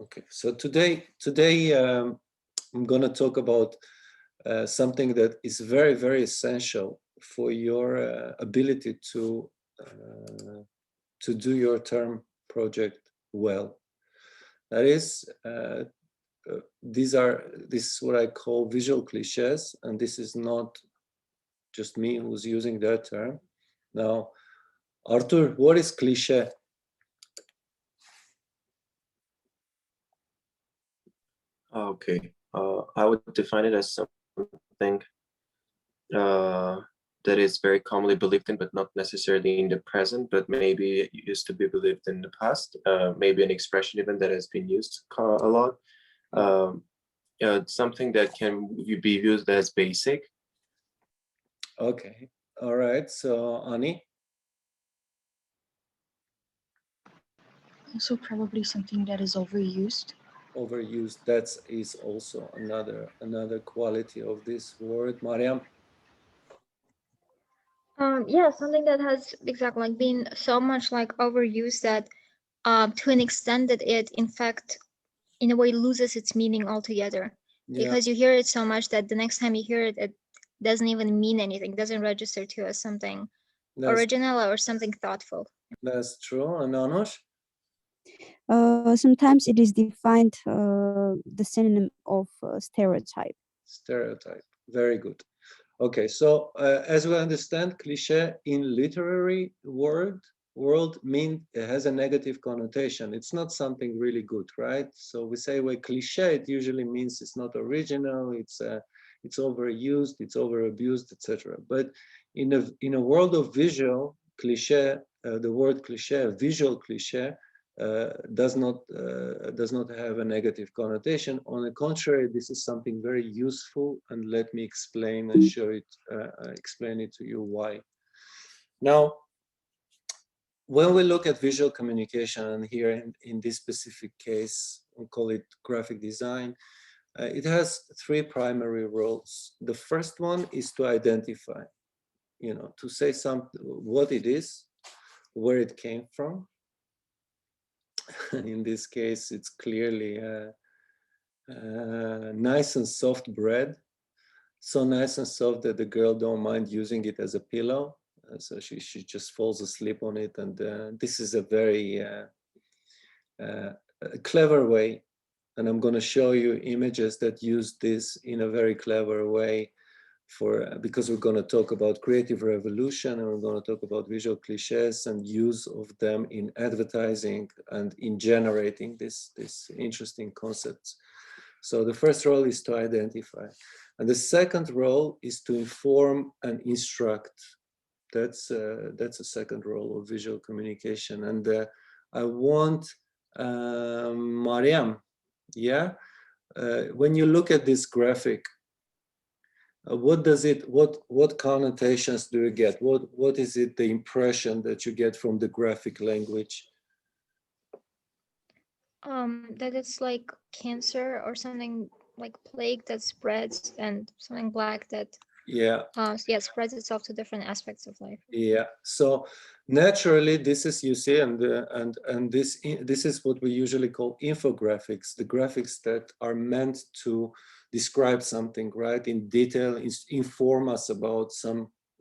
Okay, so today I'm going to talk about something that is very, very essential for your ability to do your term project well. That is, this is what I call visual cliches, and this is not just me who's using that term. Now, Arthur, what is cliche? Okay, I would define it as something that is very commonly believed in, but not necessarily in the present, but maybe it used to be believed in the past. Maybe an expression even that has been used a lot. Something that can be used as basic. Okay, all right. So Ani? Also probably something that is overused. Overused, that is also another quality of this word. Mariam? Yeah, something that has exactly like been so much like overused that to an extent that it in fact in a way loses its meaning altogether. Yeah. Because you hear it so much that the next time you hear it, it doesn't even mean anything, doesn't register to as something original or something thoughtful. That's true. And Anush? Sometimes it is defined the synonym of stereotype. Stereotype. Very good. Okay, so as we understand, cliche in literary world it has a negative connotation. It's not something really good, right? So we say well, cliche, it usually means it's not original, it's overused, it's overabused, etc. But in a world of visual cliche, the word cliche, visual cliche, does not have a negative connotation. On the contrary, this is something very useful, and let me explain and show it, explain it to you why. Now, when we look at visual communication, and here in this specific case, we call it graphic design, it has three primary roles. The first one is to identify, to say something, what it is, where it came from. In this case, it's clearly nice and soft bread. So nice and soft that the girl don't mind using it as a pillow. So she just falls asleep on it. And this is a very clever way. And I'm going to show you images that use this in a very clever way because we're going to talk about creative revolution, and we're going to talk about visual cliches and use of them in advertising and in generating this interesting concepts. So the first role is to identify, and the second role is to inform and instruct. That's a second role of visual communication. And I want Mariam, when you look at this graphic, what connotations do you get? What is it, the impression that you get from the graphic language? That it's like cancer or something like plague that spreads, and something black that spreads itself to different aspects of life. Yeah, so naturally this is, you see, and this is what we usually call infographics, the graphics that are meant to describe something, right, in detail, inform us about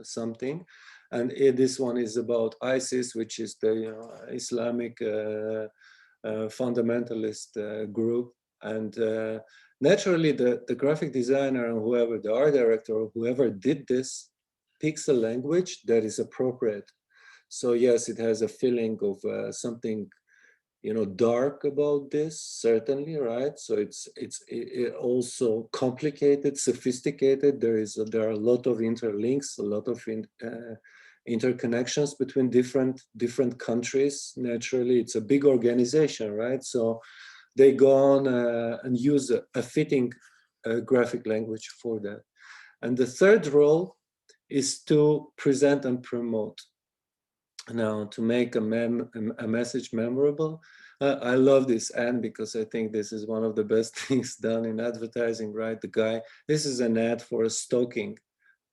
something. And this one is about ISIS, which is the Islamic fundamentalist group. And naturally, the graphic designer and whoever, the art director or whoever did this, picks a language that is appropriate. So yes, it has a feeling of something, dark about this, certainly, right? So it's also complicated, sophisticated. There are a lot of interlinks, a lot of interconnections between different countries. Naturally, it's a big organization, right? So they go on and use a fitting graphic language for that. And the third role is to present and promote. Now, to make a message memorable. I love this ad because I think this is one of the best things done in advertising, right? This is an ad for a stocking,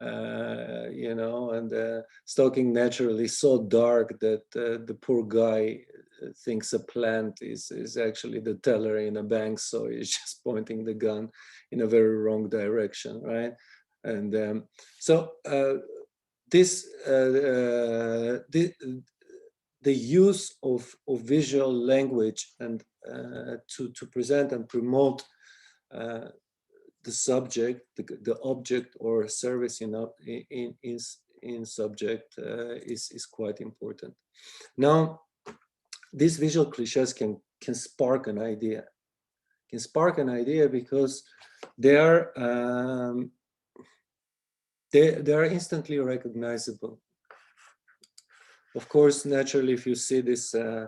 and stocking naturally so dark that the poor guy thinks a plant is actually the teller in a bank, so he's just pointing the gun in a very wrong direction, right? And the use of visual language and to present and promote the subject, the object or service in subject is quite important. Now, these visual cliches can spark an idea. Can spark an idea because they are instantly recognizable. Of course, naturally, if you see this, I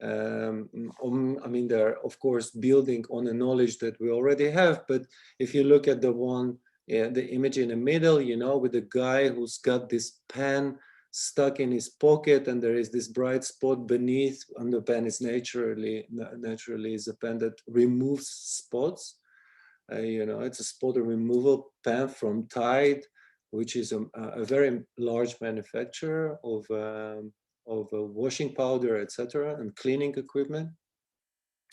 mean, they're of course building on a knowledge that we already have. But if you look at the one, the image in the middle, you know, with the guy who's got this pen stuck in his pocket, and there is this bright spot beneath, and the pen is naturally is a pen that removes spots. You know, it's a spot removal pen from Tide, which is a very large manufacturer of washing powder, etc., and cleaning equipment.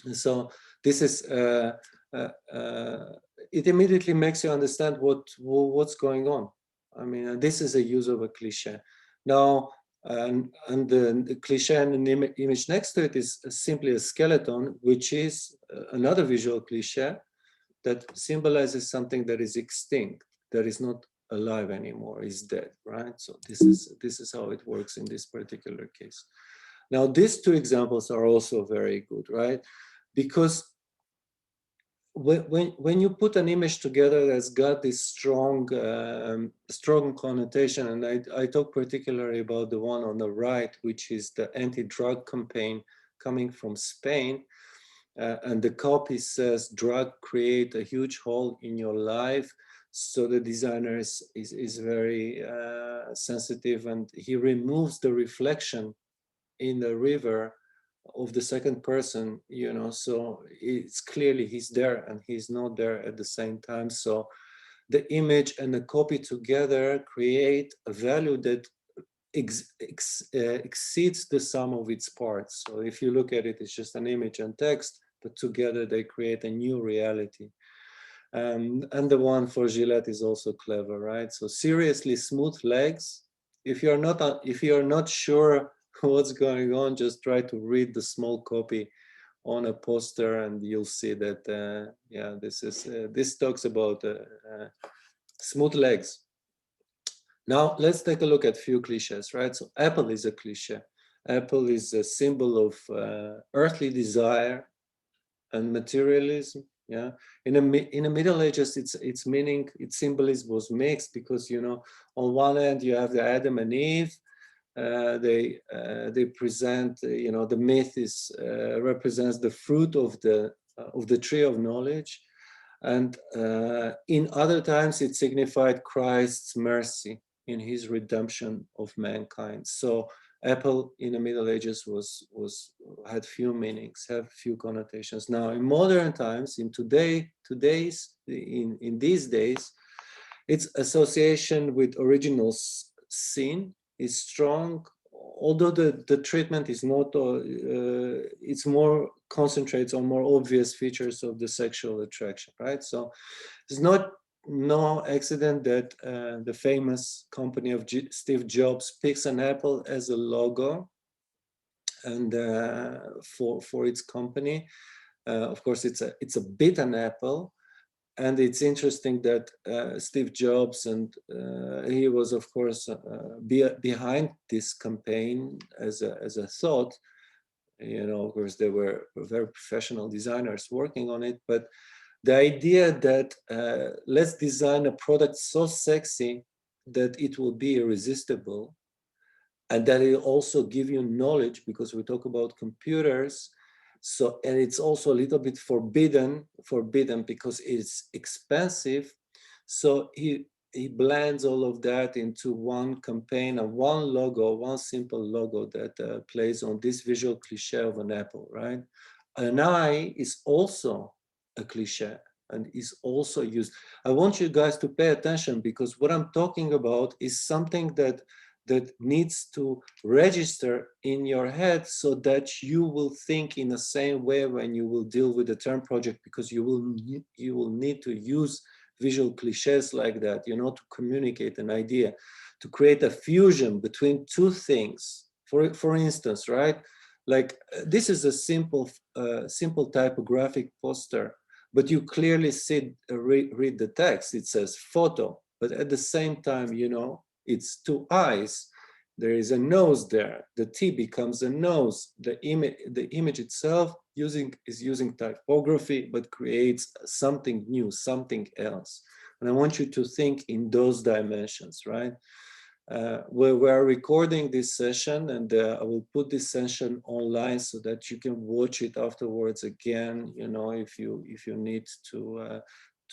And so this is it immediately makes you understand what's going on. I mean, this is a use of a cliche. Now, and the cliche and the image next to it is simply a skeleton, which is another visual cliche that symbolizes something that is extinct, that is not alive anymore, is dead, right? So this is how it works in this particular case. Now, these two examples are also very good, right? Because when you put an image together that's got this strong connotation, and I talk particularly about the one on the right, which is the anti-drug campaign coming from Spain, and the copy says, "Drug create a huge hole in your life." So the designer is very sensitive, and he removes the reflection in the river of the second person, you know, so it's clearly he's there and he's not there at the same time. So the image and the copy together create a value that exceeds the sum of its parts. So if you look at it, it's just an image and text, but together they create a new reality. And the one for Gillette is also clever, right? So seriously smooth legs. If you're not sure what's going on, just try to read the small copy on a poster, and you'll see that yeah, this talks about smooth legs. Now let's take a look at a few cliches, right? So Apple is a cliche. Apple is a symbol of earthly desire and materialism. Yeah, in the Middle Ages, its meaning, its symbolism was mixed, because, you know, on one end you have the Adam and Eve. They present, you know, the myth is represents the fruit of the tree of knowledge, and in other times it signified Christ's mercy in his redemption of mankind. So Apple in the Middle Ages had few meanings, have few connotations. Now in modern times, in these days, its association with original sin is strong, although the treatment is not, it's more concentrates on more obvious features of the sexual attraction, right? So it's no accident that the famous company of Steve Jobs picks an apple as a logo, and for its company. Of course, it's a bitten apple. And it's interesting that Steve Jobs, and he was, of course, behind this campaign as a thought. You know, of course, there were very professional designers working on it, but the idea that let's design a product so sexy that it will be irresistible, and that it also give you knowledge, because we talk about computers. So, and it's also a little bit forbidden because it's expensive. So he blends all of that into one campaign and one logo, one simple logo that plays on this visual cliche of an apple, right? An eye is also a cliche and is also used. I want you guys to pay attention, because what I'm talking about is something that that needs to register in your head so that you will think in the same way when you will deal with the term project, because you will need to use visual cliches like that, you know, to communicate an idea, to create a fusion between two things. For instance, right? Like this is a simple typographic poster, but you clearly see, read the text. It says photo, but at the same time, you know, it's two eyes. There is a nose there. The T becomes a nose. The image itself is using typography, but creates something new, something else. And I want you to think in those dimensions, right? We're recording this session, and I will put this session online so that you can watch it afterwards again, you know, if you need to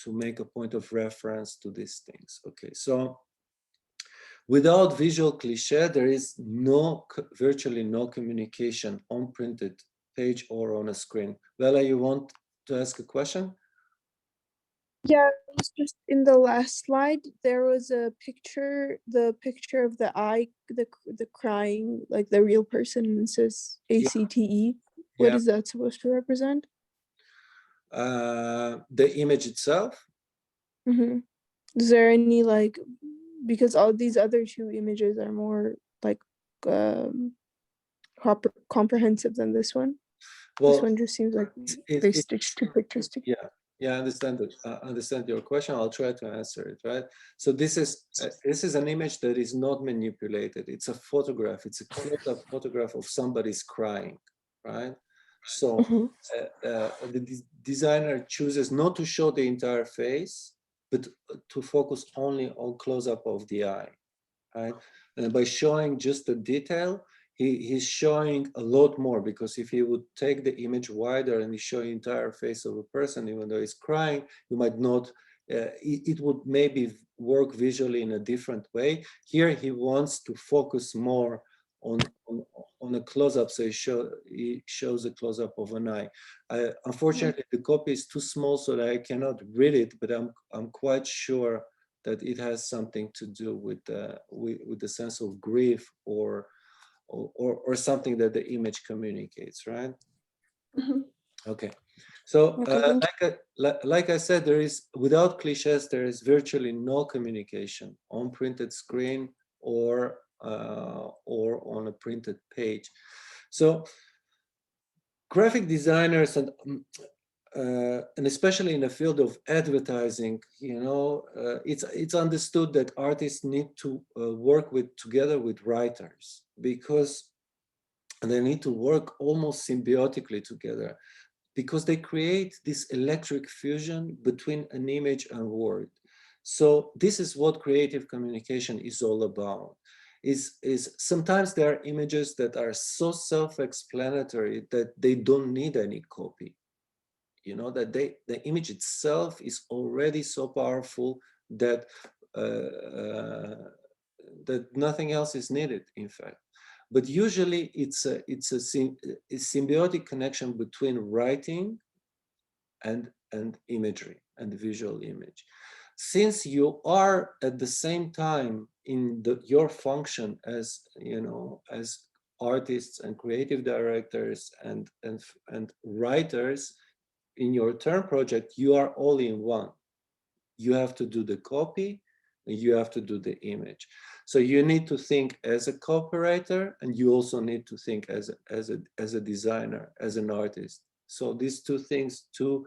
make a point of reference to these things. Okay, so without visual cliche, there is virtually no communication on printed page or on a screen. Bella, you want to ask a question? Yeah, it was just in the last slide, there was a picture, the picture of the eye, the crying, like the real person, and it says ACTE. What is that supposed to represent? The image itself? Mm-hmm. Is there any, like, because all these other two images are more like comprehensive than this one. Well, this one just seems like they stitched two pictures together. Yeah, I understand it. Understand your question. I'll try to answer it, right? So this is an image that is not manipulated. It's a photograph. It's a close-up photograph of somebody's crying, right? So the designer chooses not to show the entire face, but to focus only on close-up of the eye, right? And by showing just the detail, he's showing a lot more, because if he would take the image wider and he show the entire face of a person, even though he's crying, you might not, it would maybe work visually in a different way. Here he wants to focus more on a close-up, so he shows a close-up of an eye. Unfortunately, the copy is too small so that I cannot read it, but I'm quite sure that it has something to do with the sense of grief or something that the image communicates, right? Okay, so like I said, there is, without cliches, there is virtually no communication on printed screen or on a printed page. So graphic designers and especially in the field of advertising, you know, it's understood that artists need to work together with writers, because they need to work almost symbiotically together, because they create this electric fusion between an image and word. So this is what creative communication is all about. Is sometimes there are images that are so self-explanatory that they don't need any copy. You know, that the image itself is already so powerful that that nothing else is needed, in fact. But usually it's a symbiotic connection between writing and imagery and visual image. Since you are at the same time in your function as, you know, as artists and creative directors and writers, in your term project, you are all in one. You have to do the copy, and you have to do the image. So you need to think as a copywriter, and you also need to think as a designer, as an artist. So these two things, two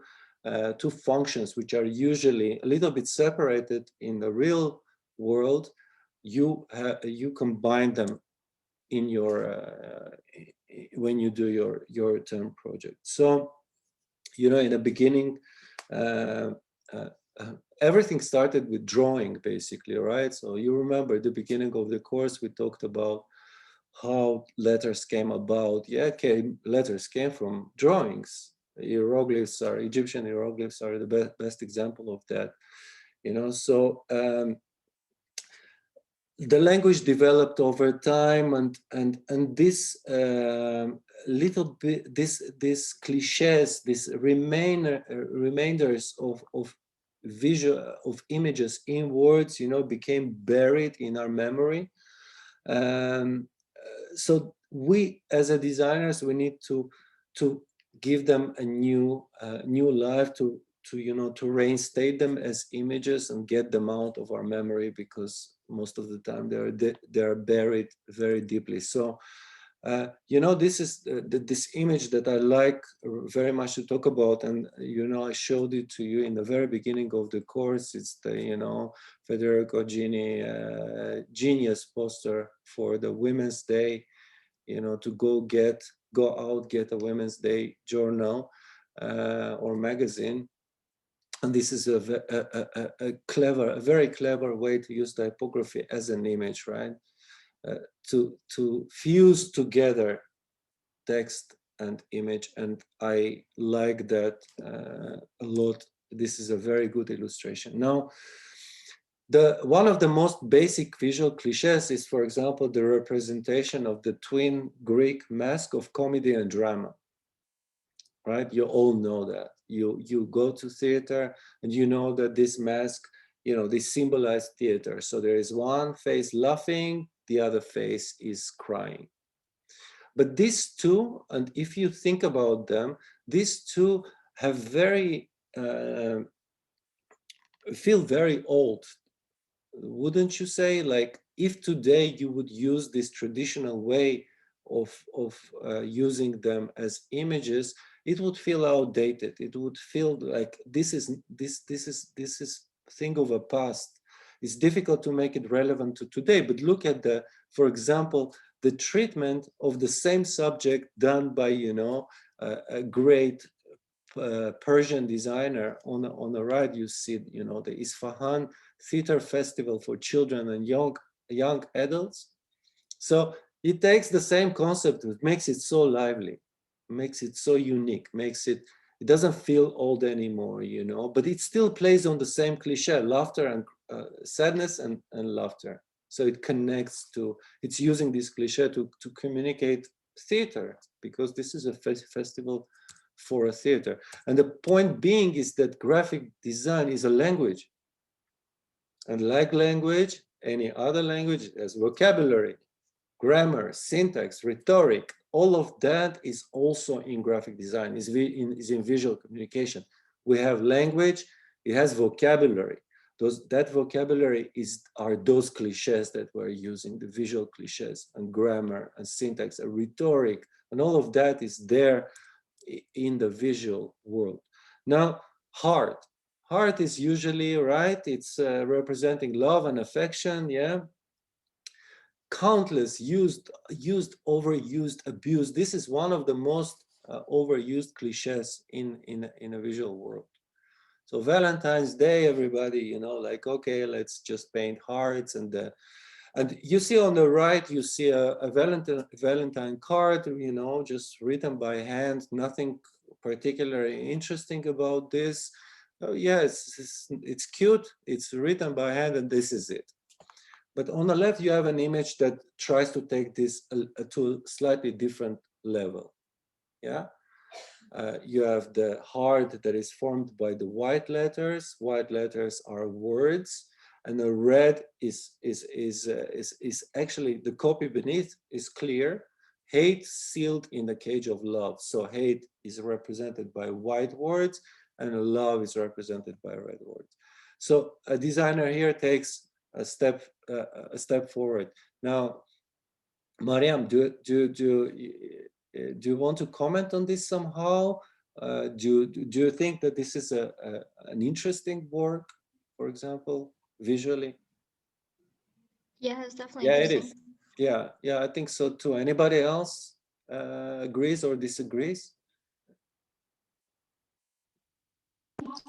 functions, which are usually a little bit separated in the real world, you combine them in your when you do your term project. So, you know, in the beginning, everything started with drawing, basically, right? So you remember at the beginning of the course, we talked about how letters came about. Yeah, letters came from drawings. Egyptian hieroglyphs are the best example of that. You know, so the language developed over time, and this little bit, this cliches, this remainders of visual, of images in words, you know, became buried in our memory. So we, as a designers, we need to give them a new life, to reinstate them as images and get them out of our memory, because most of the time they're buried very deeply. So this is this image that I like very much to talk about, and I showed it to you in the very beginning of the course. It's the Federico Gini genius poster for the Women's Day, to go out, get a Women's Day journal or magazine. And this is a very clever way to use typography as an image, right? To fuse together text and image, and I like that a lot. This is a very good illustration. Now, one of the most basic visual cliches is, for example, the representation of the twin Greek mask of comedy and drama. Right? You all know that. You go to theater and you know that this mask, they symbolize theater. So there is one face laughing, the other face is crying. But these two, and if you think about them, these two have feel very old. Wouldn't you say? Like, if today you would use this traditional way of using them as images, it would feel outdated. It would feel like this is thing of a past. It's difficult to make it relevant to today. But look at for example, the treatment of the same subject done by a great Persian designer. On the right, you see the Isfahan Theater Festival for Children and young adults. So it takes the same concept, it makes it so lively, makes it so unique, it doesn't feel old anymore, but it still plays on the same cliche, laughter and sadness and laughter. So it connects it's using this cliche to communicate theater, because this is a festival for a theater. And the point being is that graphic design is a language. And like language, any other language has vocabulary, grammar, syntax, rhetoric. All of that is also in graphic design, is in visual communication. We have language, it has vocabulary. That vocabulary are those cliches that we're using, the visual cliches, and grammar and syntax and rhetoric, and all of that is there in the visual world. Now, heart is usually, right, it's representing love and affection, yeah. Countless, used, overused, abused. This is one of the most overused cliches in a visual world. So Valentine's Day, everybody, like, okay, let's just paint hearts, and you see on the right, you see a Valentine card, just written by hand, nothing particularly interesting about this. Oh, yes, it's cute, it's written by hand, and this is it. But on the left, you have an image that tries to take this to a slightly different level. Yeah, you have the heart that is formed by the white letters. White letters are words, and the red is actually the copy beneath is clear. Hate sealed in the cage of love. So hate is represented by white words, and love is represented by red words. So a designer here takes a step forward. Now, Mariam, do you want to comment on this somehow? Do you think that this is an interesting work, for example, visually? Yeah, it's definitely Yeah, interesting. it is. Yeah, I think so too. Anybody else agrees or disagrees?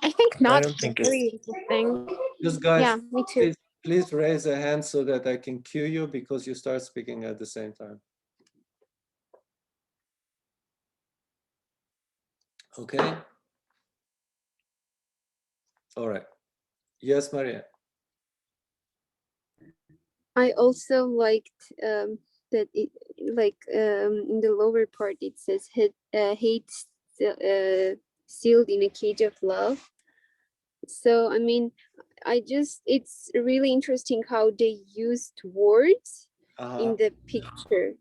I think not. I don't think it's Very interesting. Just guys, Yeah, me too. please raise a hand so that I can cue you, because you start speaking at the same time. Okay. All right. Yes, Maria. I also liked that it, like in the lower part it says hate sealed in a cage of love. So I mean, it's really interesting how they used words in the picture.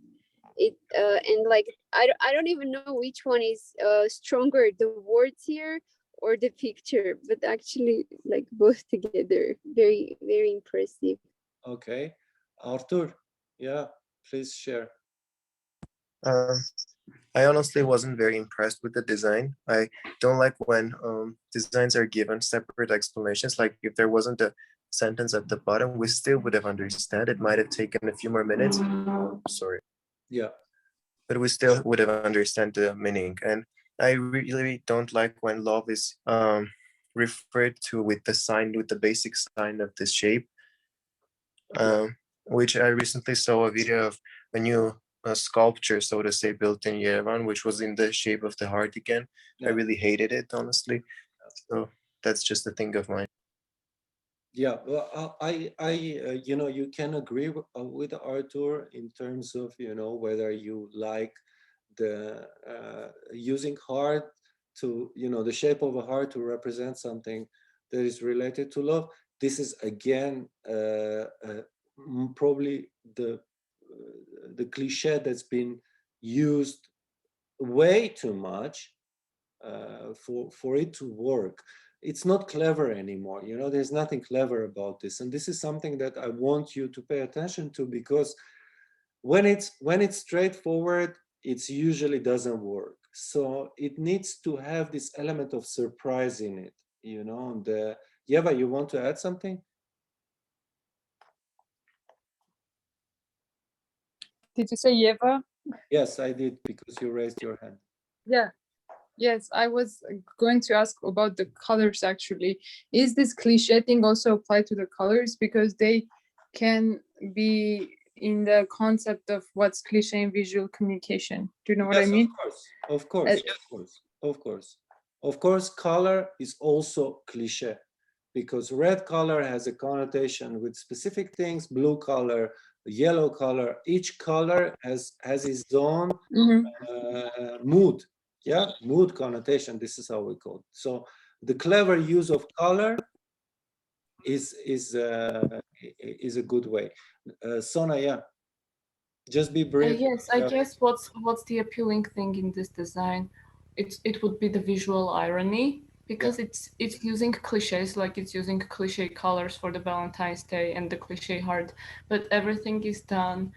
It and like I don't even know which one is stronger, the words here or the picture, but actually like both together, very very impressive. Okay, Arthur, yeah, please share. I honestly wasn't very impressed with the design. I don't like when designs are given separate explanations. Like if there wasn't a sentence at the bottom, we still would have understood. It might have taken a few more minutes. Sorry. Yeah. But we still would have understood the meaning. And I really don't like when love is referred to with the sign, with the basic sign of this shape. Which I recently saw a video of a new sculpture, so to say, built in Yerevan, which was in the shape of the heart again. Yeah. I really hated it, honestly. So that's just a thing of mine. Yeah, well, you know, you can agree with Arthur in terms of, you know, whether you like the using heart to, you know, the shape of a heart to represent something that is related to love. This is again probably the cliche that's been used way too much for it to work. It's not clever anymore. You know, there's nothing clever about this, and this is something that I want you to pay attention to, because when it's straightforward, it usually doesn't work. So it needs to have this element of surprise in it. You know, and Yeva, you want to add something? Did you say Yeva? Yes, I did, because you raised your hand. Yeah. Yes, I was going to ask about the colors actually. Is this cliche thing also applied to the colors? Because they can be in the concept of what's cliche in visual communication. Do you know what I mean? Of course, of course, color is also cliche, because red color has a connotation with specific things, blue color, yellow color. Each color has its own mood. Yeah, mood connotation. This is how we call it. So the clever use of color is a good way. Sona, yeah, just be brief. Yes, I guess what's the appealing thing in this design? It would be the visual irony, because it's using cliches, like it's using cliche colors for the Valentine's Day and the cliche heart, but everything is done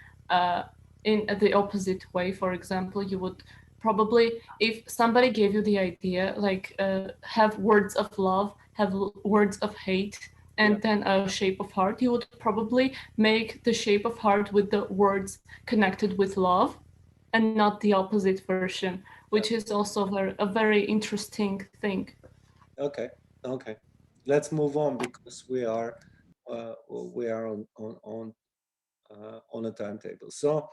in the opposite way. For example, you would probably, if somebody gave you the idea, like have words of love, have words of hate, and then a shape of heart, you would probably make the shape of heart with the words connected with love and not the opposite version, which is also a very interesting thing. Okay, let's move on, because we are on a timetable. So,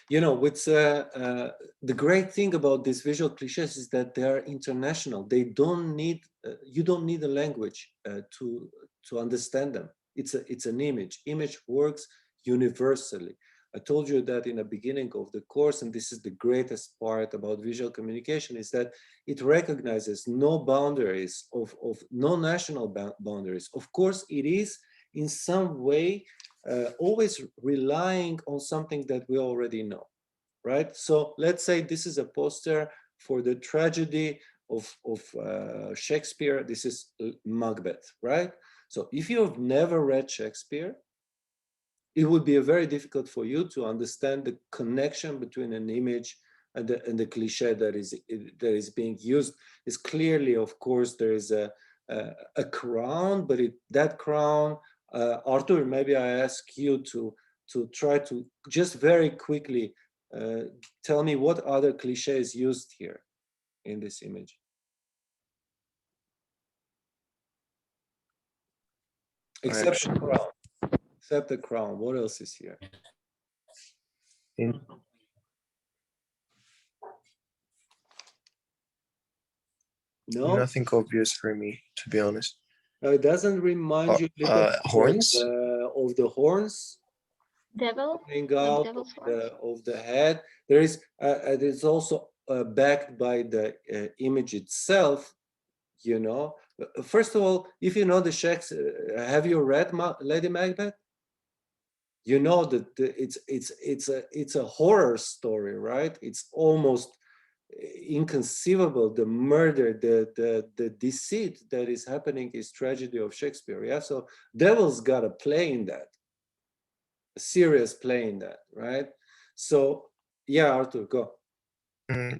you know, with the great thing about these visual cliches is that they are international. They don't need you don't need a language to understand them. It's an image. Image works universally. I told you that in the beginning of the course, and this is the greatest part about visual communication, is that it recognizes no boundaries of no national boundaries. Of course, it is in some way always relying on something that we already know, right? So let's say this is a poster for the tragedy of Shakespeare. This is Macbeth, right? So if you have never read Shakespeare, it would be very difficult for you to understand the connection between an image and the cliche that is being used. Is clearly, of course, there is a crown, but that crown, Arthur, maybe I ask you to try to just very quickly tell me what other cliches used here in this image. Except the crown. Except the crown. What else is here? No? Nothing obvious for me, to be honest. It doesn't remind you a little horns? Of the horns? Devil? Coming out of the head. There is it's also backed by the image itself, you know. First of all, if you know the Shakespeare, have you read Lady Macbeth? you know that it's a horror story, right? It's almost inconceivable, the murder, the deceit that is happening is tragedy of Shakespeare. Yeah, so devil's got a play in that, a serious play in that, right? So yeah, Arthur, go.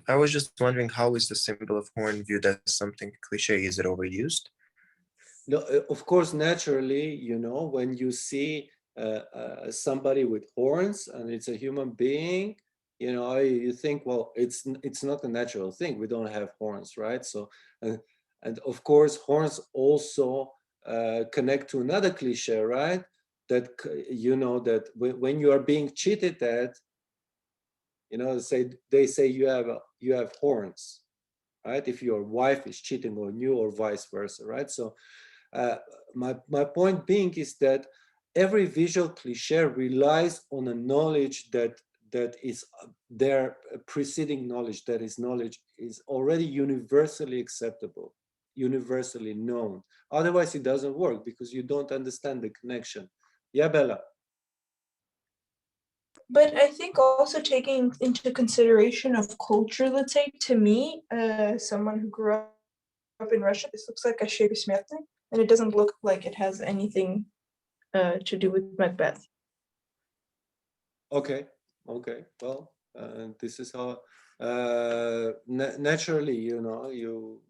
I was just wondering, how is the symbol of horn viewed as something cliche? Is it overused? No, of course, naturally, you know, when you see somebody with horns and it's a human being, you know, you think, well, it's not a natural thing. We don't have horns, right? So, and of course, horns also connect to another cliche, right? That you know that when you are being cheated at, you know, they say you have horns, right? If your wife is cheating on you or vice versa, right? So my point being is that every visual cliche relies on a knowledge that is their preceding knowledge, that is knowledge is already universally acceptable, universally known. Otherwise it doesn't work because you don't understand the connection. Yeah, Bella. But I think also taking into consideration of culture, let's say, to me, someone who grew up in Russia, this looks like a Shakespeare, and it doesn't look like it has anything to do with Macbeth. Okay, okay. Well, this is how naturally, you know,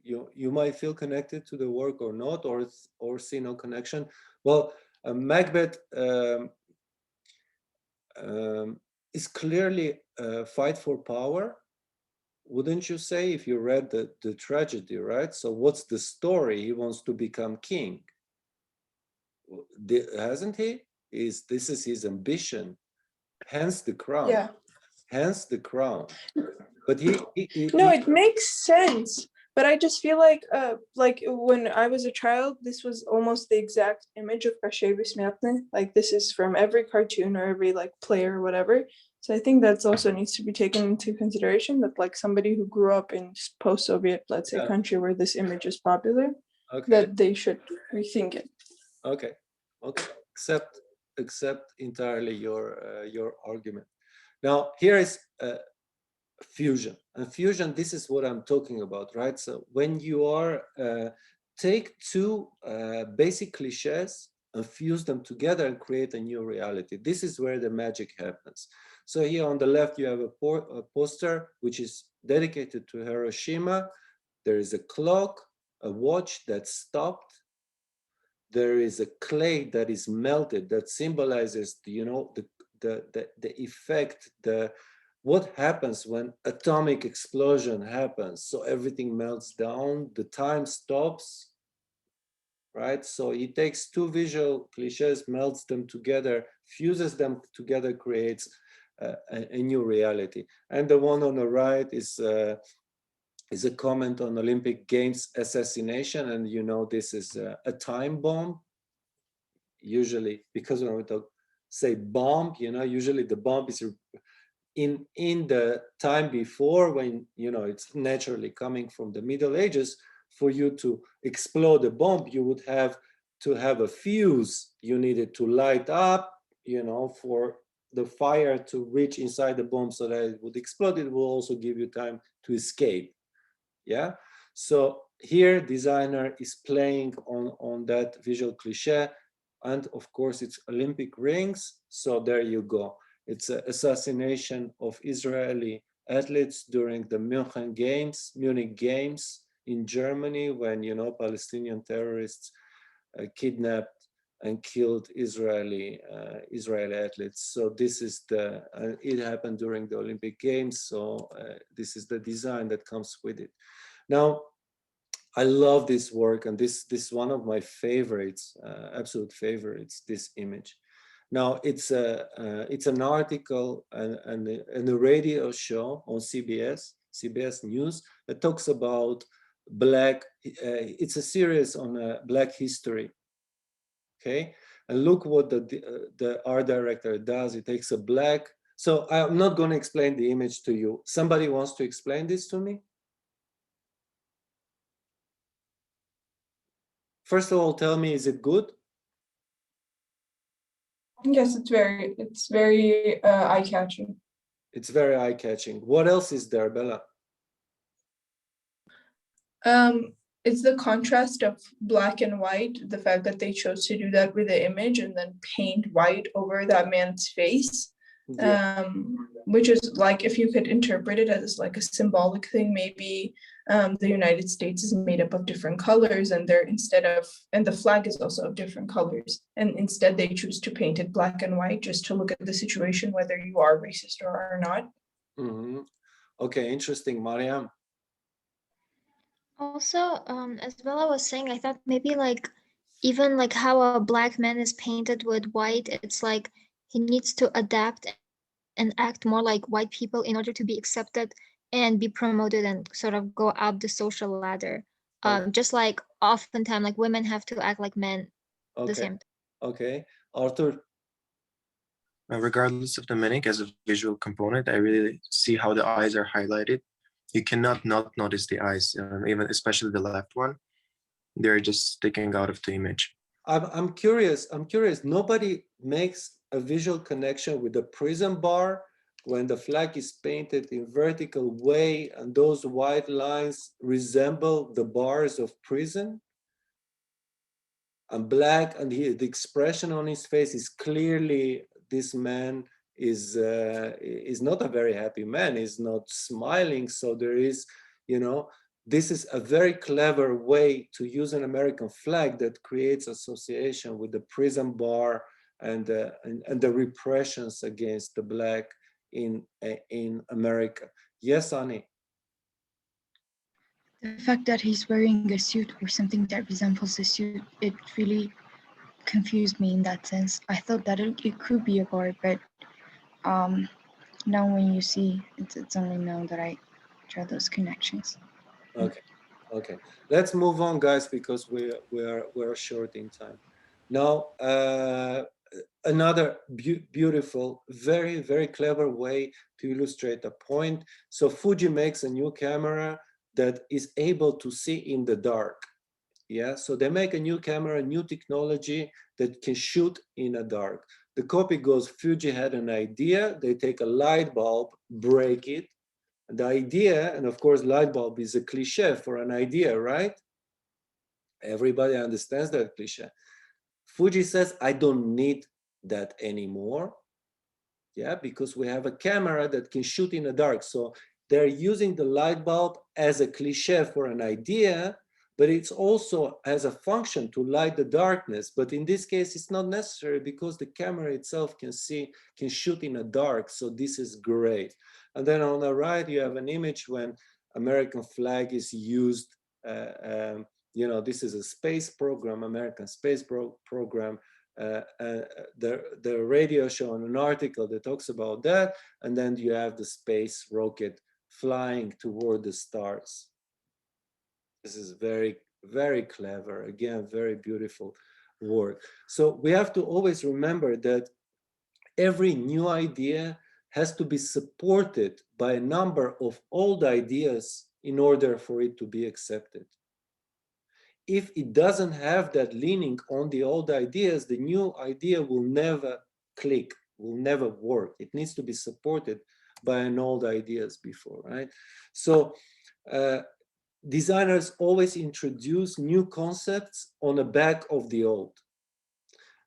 you might feel connected to the work or not, or see no connection. Well, Macbeth is clearly a fight for power, wouldn't you say, if you read the tragedy, right? So what's the story? He wants to become king, hasn't he? This is his ambition, hence the crown. Yeah. Hence the crown. But no, it makes sense. But I just feel like when I was a child, this was almost the exact image of Kashevy Smyatny. Like this is from every cartoon or every like play or whatever. So I think that's also needs to be taken into consideration, that like somebody who grew up in post-Soviet, let's say, country where this image is popular, that they should rethink it. Okay, okay. Accept entirely your argument. Now here is fusion. And fusion, this is what I'm talking about, right? So when you are take two basic cliches and fuse them together and create a new reality. This is where the magic happens. So here on the left, you have a poster which is dedicated to Hiroshima. There is a clock, a watch that stopped. There is a clay that is melted that symbolizes, you know, the effect, what happens when atomic explosion happens. So everything melts down, the time stops, right? So he takes two visual cliches, melts them together, fuses them together, creates a new reality. And the one on the right is a comment on Olympic Games assassination. And you know, this is a time bomb. Usually, because when we say bomb, you know, usually the bomb is in the time before, when, you know, it's naturally coming from the Middle Ages. For you to explode a bomb, you would have to have a fuse. You needed to light up, you know, for the fire to reach inside the bomb so that it would explode. It will also give you time to escape. Yeah. So here, designer is playing on that visual cliche. And of course, it's Olympic rings. So there you go. It's an assassination of Israeli athletes during the Munich Games in Germany, when, you know, Palestinian terrorists kidnapped and killed Israeli athletes. So this is it happened during the Olympic Games. So this is the design that comes with it. Now, I love this work, and this is one of my favorites, absolute favorites, this image. Now, it's an article and a radio show on CBS News that talks about Black, it's a series on Black history, okay? And look what the art director does. It takes a black, so I'm not gonna explain the image to you. Somebody wants to explain this to me? First of all, tell me, is it good? Yes, it's very eye-catching. It's very eye-catching. What else is there, Bella? It's the contrast of black and white, the fact that they chose to do that with the image and then paint white over that man's face. Yeah. Which is like, if you could interpret it as like a symbolic thing, maybe the United States is made up of different colors, and and the flag is also of different colors, and instead they choose to paint it black and white just to look at the situation, whether you are racist or are not. Mm-hmm. Okay, interesting, Mariam. Also, as Bella was saying, I thought maybe like even like how a black man is painted with white, it's like he needs to adapt and act more like white people in order to be accepted and be promoted and sort of go up the social ladder. Just like oftentimes like women have to act like men the Okay. same. Okay. Arthur. Regardless of the meaning as a visual component, I really see how the eyes are highlighted. You cannot not notice the eyes, even especially the left one. They're just sticking out of the image. I'm curious. Nobody makes a visual connection with the prism bar when the flag is painted in vertical way and those white lines resemble the bars of prison. And black, and the expression on his face is clearly this man is not a very happy man. He's not smiling. So there is, this is a very clever way to use an American flag that creates association with the prison bar and the repressions against the black in America. Yes, Ani. The fact that he's wearing a suit or something that resembles a suit, it really confused me in that sense. I thought that it could be a bar, but now when you see, it's only now that I draw those connections. Okay. Let's move on, guys, because we're short in time. Now, another beautiful, very, very clever way to illustrate a point. So Fuji makes a new camera that is able to see in the dark. Yeah, so they make a new camera, new technology that can shoot in the dark. The copy goes, Fuji had an idea, they take a light bulb, break it. The idea, and of course, light bulb is a cliche for an idea, right? Everybody understands that cliche. Fuji says, I don't need that anymore. Yeah, because we have a camera that can shoot in the dark. So they're using the light bulb as a cliche for an idea, but it's also as a function to light the darkness. But in this case, it's not necessary because the camera itself can shoot in the dark. So this is great. And then on the right, you have an image when American flag is used. This is a space program, American space program. The radio show on an article that talks about that, and then you have the space rocket flying toward the stars. This is very, very clever. Again, very beautiful work. So we have to always remember that every new idea has to be supported by a number of old ideas in order for it to be accepted. If it doesn't have that leaning on the old ideas, the new idea will never click, will never work. It needs to be supported by an old ideas before, right? So designers always introduce new concepts on the back of the old.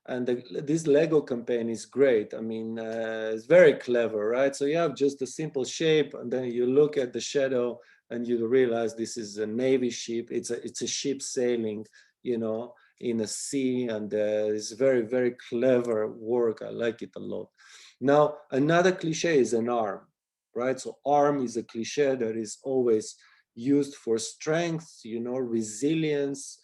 And this Lego campaign is great. I mean, it's very clever, right? So you have just a simple shape, and then you look at the shadow, and you realize this is a Navy ship. It's a ship sailing, in a sea, and it's very, very clever work. I like it a lot. Now, another cliche is an arm, right? So arm is a cliche that is always used for strength, resilience.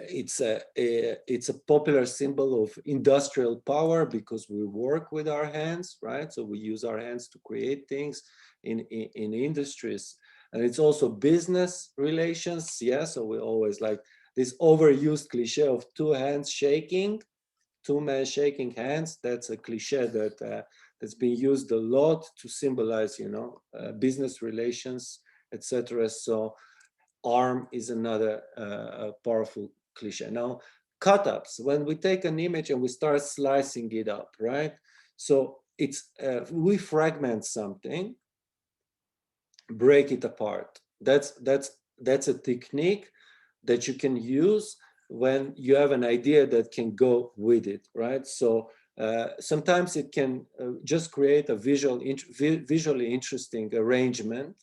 It's a popular symbol of industrial power because we work with our hands, right? So we use our hands to create things in industries. And it's also business relations. Yeah, so we always like this overused cliche of two hands shaking, two men shaking hands. That's a cliche that's been used a lot to symbolize, business relations, etc. So arm is another powerful cliche. Now, cut-ups, when we take an image and we start slicing it up, right? So it's, we fragment something, break it apart. That's a technique that you can use when you have an idea that can go with it, right? So sometimes it can just create a visually interesting arrangement,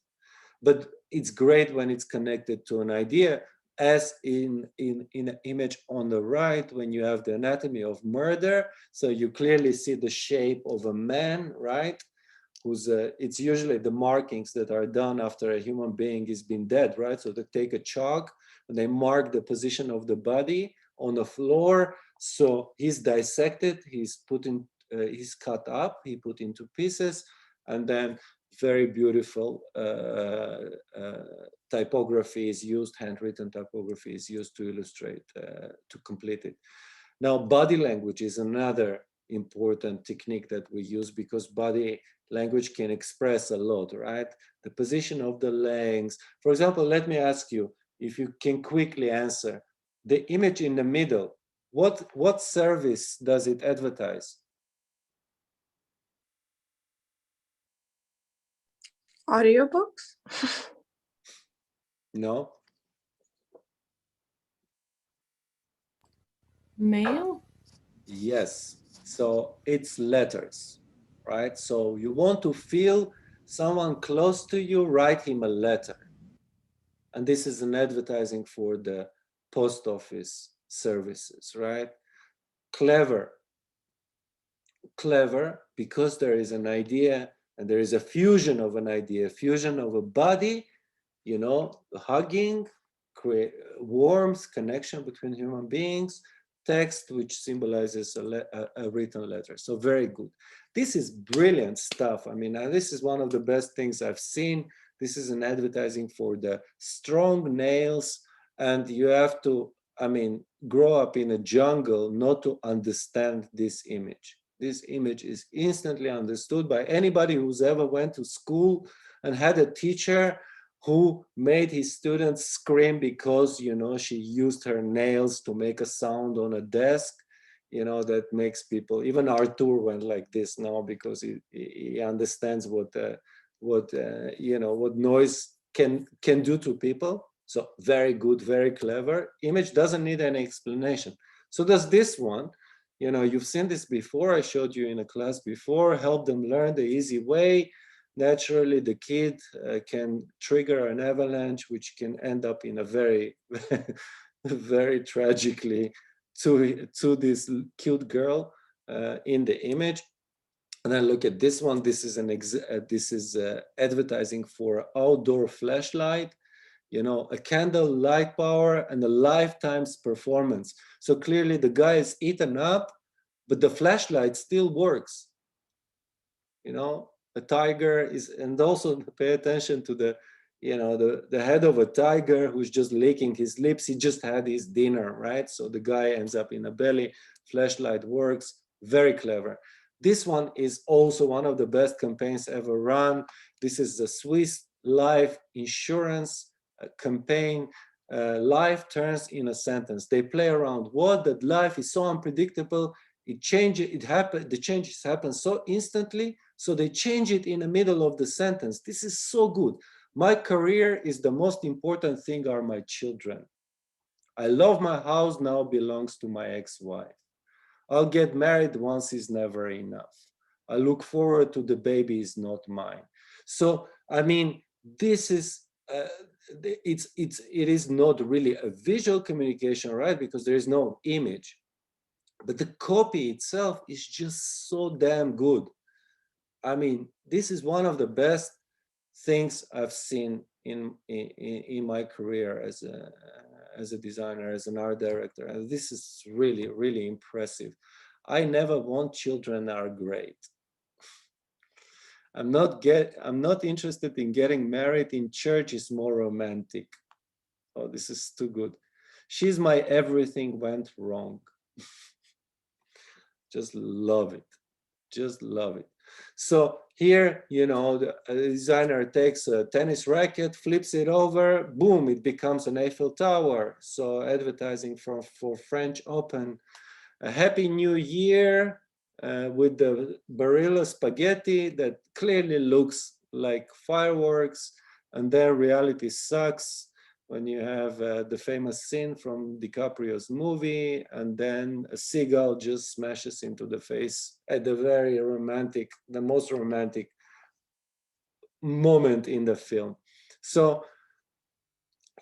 but it's great when it's connected to an idea, as in an image on the right, when you have the anatomy of murder. So you clearly see the shape of a man, right? Who's, it's usually the markings that are done after a human being has been dead, right? So they take a chalk and they mark the position of the body on the floor. So he's dissected, he's put in, he's cut up, he put into pieces, and then very beautiful typography is used, handwritten typography is used to illustrate, to complete it. Now, body language is another important technique that we use, because body language can express a lot, right? The position of the legs. For example, let me ask you, if you can quickly answer, the image in the middle, what service does it advertise? Audiobooks? No? Mail? Yes. So it's letters, right? So you want to feel someone close to you, write him a letter. And this is an advertising for the post office services, right? Clever. Clever because there is an idea and there is a fusion of an idea, fusion of a body, you know, hugging, create warmth, connection between human beings, text, which symbolizes a written letter. So very good. This is brilliant stuff. I mean, this is one of the best things I've seen. This is an advertising for the strong nails, and you have to, I mean, grow up in a jungle not to understand this image. This image is instantly understood by anybody who's ever went to school and had a teacher who made his students scream because, you know, she used her nails to make a sound on a desk. You know, that makes people, even Arthur went like this now because he understands what you know, what noise can do to people. So very good, very clever. Image doesn't need any explanation. So does this one. You know, you've seen this before. I showed you in a class before. Help them learn the easy way. Naturally, the kid can trigger an avalanche, which can end up in a very, very tragically to this cute girl in the image. And then look at this one. This is advertising for outdoor flashlight. You know, a candle, light power, and a lifetime's performance. So clearly the guy is eaten up, but the flashlight still works. You know, a tiger is, and also pay attention to the, you know, the head of a tiger who's just licking his lips. He just had his dinner, right? So the guy ends up in a belly. Flashlight works, very clever. This one is also one of the best campaigns ever run. This is the Swiss life insurance campaign. Life turns in a sentence. They play around what that life is so unpredictable. It changes, the changes happen so instantly, so they change it in the middle of the sentence. This is so good. My career is the most important thing are my children. I love my house, now belongs to my ex-wife. I'll get married once is never enough. I look forward to the baby is not mine. So, I mean, this is, it is not really a visual communication, right? Because there is no image. But the copy itself is just so damn good. I mean, this is one of the best things I've seen in my career as a designer, as an art director. And this is really, really impressive. I never want children are great. I'm not interested in getting married in church, is more romantic. Oh, this is too good. She's my everything went wrong. Just love it. Just love it. So here, you know, the designer takes a tennis racket, flips it over, boom, it becomes an Eiffel Tower. So advertising for French Open. A Happy New Year with the Barilla spaghetti that clearly looks like fireworks, and then reality sucks when you have the famous scene from DiCaprio's movie, and then a seagull just smashes into the face at the very romantic, the most romantic moment in the film. So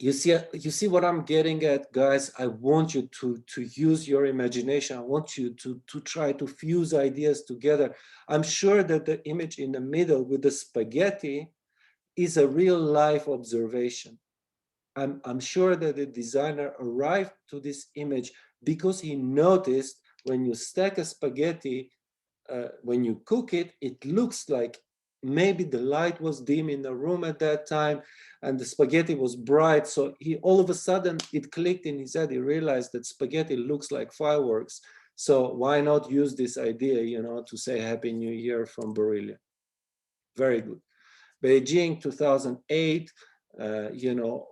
you see what I'm getting at, guys. I want you to use your imagination. I want you to try to fuse ideas together. I'm sure that the image in the middle with the spaghetti is a real life observation. I'm sure that the designer arrived to this image because he noticed when you stack a spaghetti, when you cook it, it looks like maybe the light was dim in the room at that time and the spaghetti was bright. So he all of a sudden it clicked in his head. He realized that spaghetti looks like fireworks. So why not use this idea, you know, to say Happy New Year from Barilla? Very good. Beijing 2008, you know,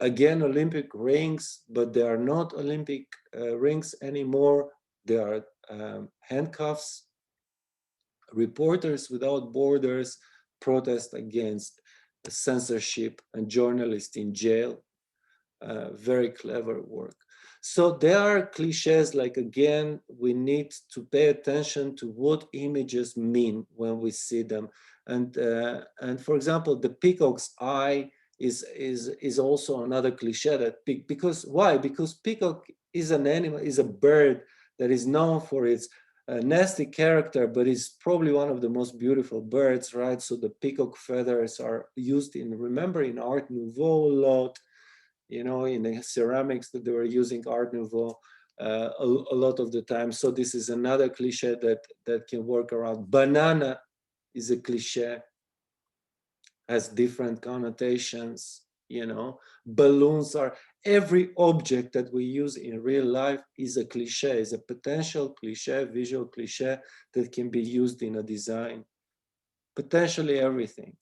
again, Olympic rings, but they are not Olympic rings anymore. They are handcuffs. Reporters Without Borders protest against censorship and journalists in jail. Very clever work. So there are cliches, like, again, we need to pay attention to what images mean when we see them. And for example, the peacock's eye is also another cliche that because why? Because peacock is an animal, is a bird that is known for its nasty character, but is probably one of the most beautiful birds, right? So the peacock feathers are used in, remember, in Art Nouveau a lot, you know, in the ceramics that they were using Art Nouveau a lot of the time. So this is another cliche that can work around. Banana is a cliche, has different connotations, you know. Balloons are, every object that we use in real life is a cliche, is a potential cliche, visual cliche that can be used in a design. Potentially everything.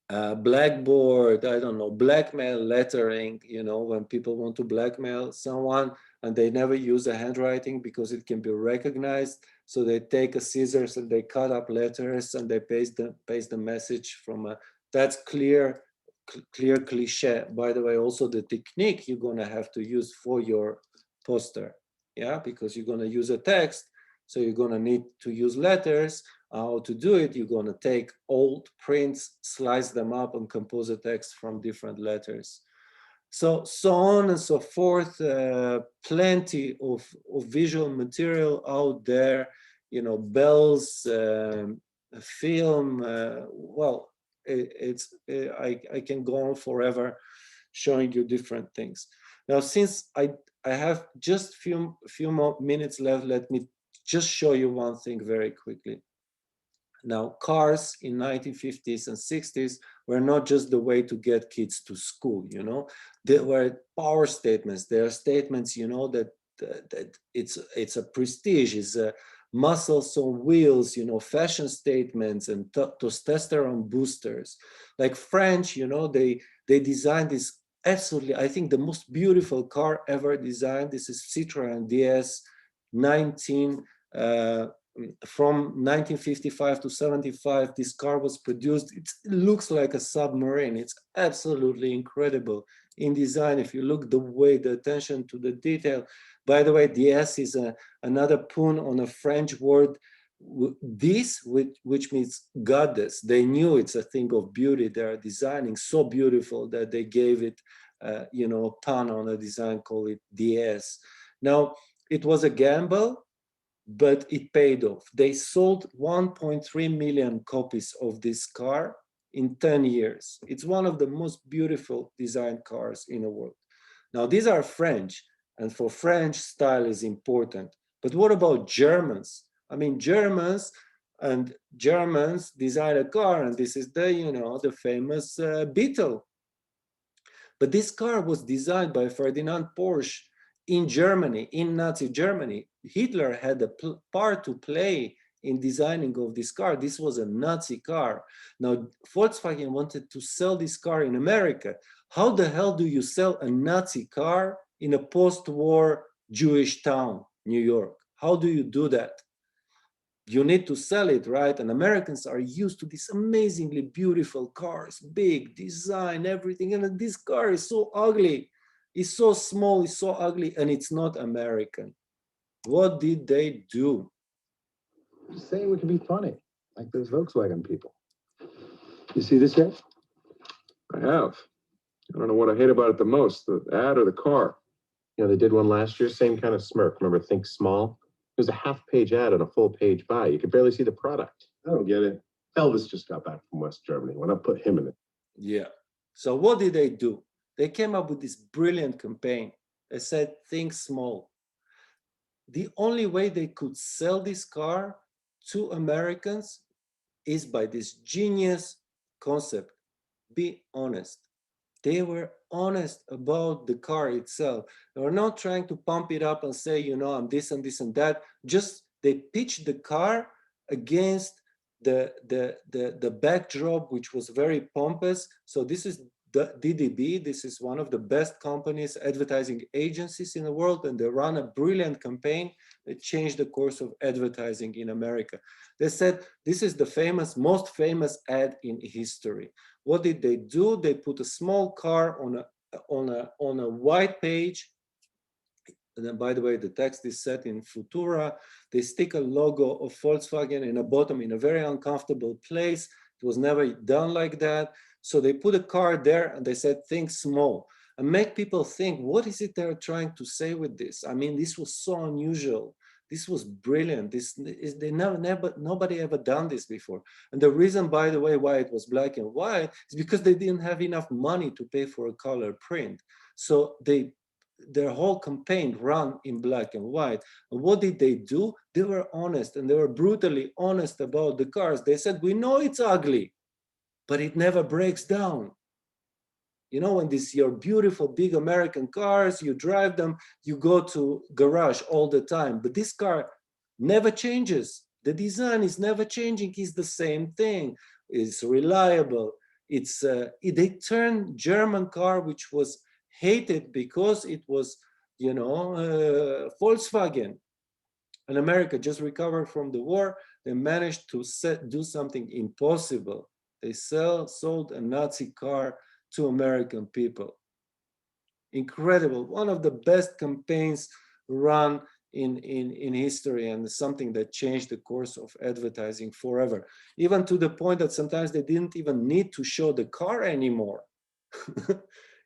Blackboard, I don't know, blackmail lettering, you know, when people want to blackmail someone and they never use a handwriting because it can be recognized. So they take a scissors and they cut up letters and they paste the message from a, that's clear cliche. By the way, also the technique you're gonna have to use for your poster, yeah, because you're gonna use a text. So you're gonna need to use letters. How to do it? You're gonna take old prints, slice them up and compose a text from different letters. So on and so forth, plenty of visual material out there, you know, bells, film, well, I can go on forever showing you different things. Now, since I have just few more minutes left, let me just show you one thing very quickly. Now, cars in 1950s and 60s were not just the way to get kids to school, you know. There were power statements. There are statements, you know, that it's a prestige, it's a muscles on wheels, you know, fashion statements and testosterone boosters. Like French, you know, they designed this absolutely, I think, the most beautiful car ever designed. This is Citroën DS 19. From 1955 to 75, this car was produced. It looks like a submarine. It's absolutely incredible in design. If you look the way, the attention to the detail. By the way, DS is another pun on a French word, this, which means goddess. They knew it's a thing of beauty. They are designing so beautiful that they gave it, you know, a pun on a design, call it DS. Now, it was a gamble, but it paid off. They sold 1.3 million copies of this car in 10 years. It's one of the most beautiful designed cars in the world. Now, these are French, and for French, style is important. But what about Germans? I mean, Germans design a car, and this is the, you know, the famous Beetle. But this car was designed by Ferdinand Porsche in Germany, in Nazi Germany, Hitler had a part to play in designing of this car. This was a Nazi car. Now, Volkswagen wanted to sell this car in America. How the hell do you sell a Nazi car in a post-war Jewish town, New York? How do you do that? You need to sell it, right? And Americans are used to these amazingly beautiful cars, big design, everything. And this car is so ugly. It's so small, it's so ugly, and it's not American. What did they do? Saying we can be funny, like those Volkswagen people. You see this yet? I have. I don't know what I hate about it the most, the ad or the car. You know, they did one last year, same kind of smirk. Remember, think small? It was a half-page ad and a full-page buy. You could barely see the product. I don't get it. Elvis just got back from West Germany. Why not put him in it? Yeah. So what did they do? They came up with this brilliant campaign. They said, think small. The only way they could sell this car to Americans is by this genius concept. Be honest. They were honest about the car itself. They were not trying to pump it up and say, you know, I'm this and this and that. Just they pitched the car against the backdrop, which was very pompous. So this is the DDB. This is one of the best companies, advertising agencies in the world, and they run a brilliant campaign that changed the course of advertising in America. They said, this is the most famous ad in history. What did they do? They put a small car on a white page. And then, by the way, the text is set in Futura. They stick a logo of Volkswagen in the bottom in a very uncomfortable place. It was never done like that. So they put a car there and they said, think small, and make people think, what is it they're trying to say with this? I mean, this was so unusual. This was brilliant. Nobody ever done this before. And the reason, by the way, why it was black and white is because they didn't have enough money to pay for a color print. So their whole campaign ran in black and white. And what did they do? They were honest, and they were brutally honest about the cars. They said, we know it's ugly, but it never breaks down. You know, when your beautiful big American cars, you drive them, you go to garage all the time, but this car never changes. The design is never changing. It's the same thing. It's reliable. They turned German car, which was hated because it was, you know, Volkswagen. And America just recovered from the war. They managed to do something impossible. They sold a Nazi car to American people. Incredible. One of the best campaigns run in history, and something that changed the course of advertising forever. Even to the point that sometimes they didn't even need to show the car anymore.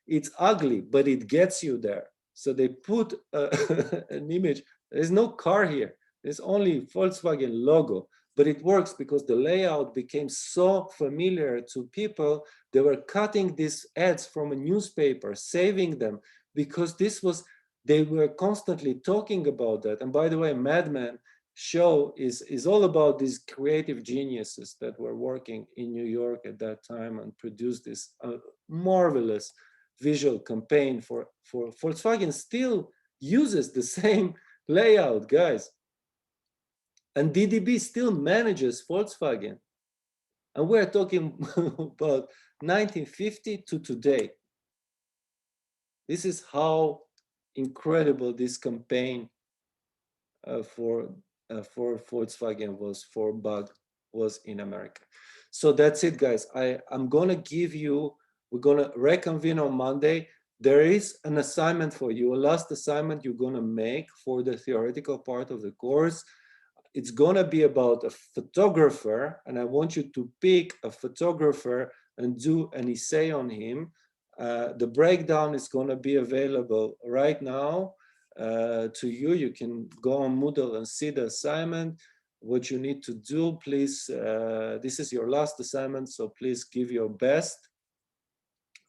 It's ugly, but it gets you there. So they put an image. There's no car here. There's only Volkswagen logo. But it works because the layout became so familiar to people. They were cutting these ads from a newspaper, saving them, because they were constantly talking about that. And by the way, Mad Men show is all about these creative geniuses that were working in New York at that time and produced this marvelous visual campaign for Volkswagen. Still uses the same layout, guys. And DDB still manages Volkswagen. And we're talking about 1950 to today. This is how incredible this campaign for Volkswagen for Bug was in America. So that's it, guys. I'm gonna give you, we're gonna reconvene on Monday. There is an assignment for you, a last assignment you're gonna make for the theoretical part of the course. It's gonna be about a photographer, and I want you to pick a photographer and do an essay on him. The breakdown is gonna be available right now to you. You can go on Moodle and see the assignment. What you need to do, please, this is your last assignment, so please give your best.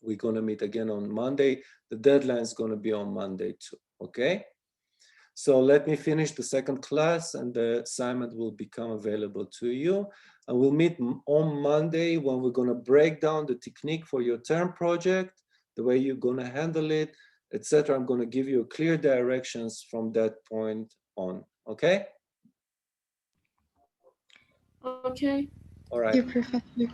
We're gonna meet again on Monday. The deadline is gonna be on Monday too, okay? So let me finish the second class and the assignment will become available to you. And we'll meet on Monday when we're gonna break down the technique for your term project, the way you're gonna handle it. etc. I'm going to give you clear directions from that point on. Okay? Okay. All right. You're perfectly.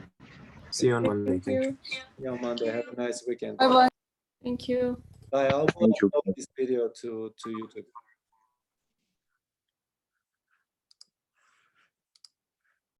See you on Monday. Thank Thank you. you. See you on Monday. Have a nice weekend. Bye bye. Thank you. Bye. I'll Thank you. upload this video to YouTube.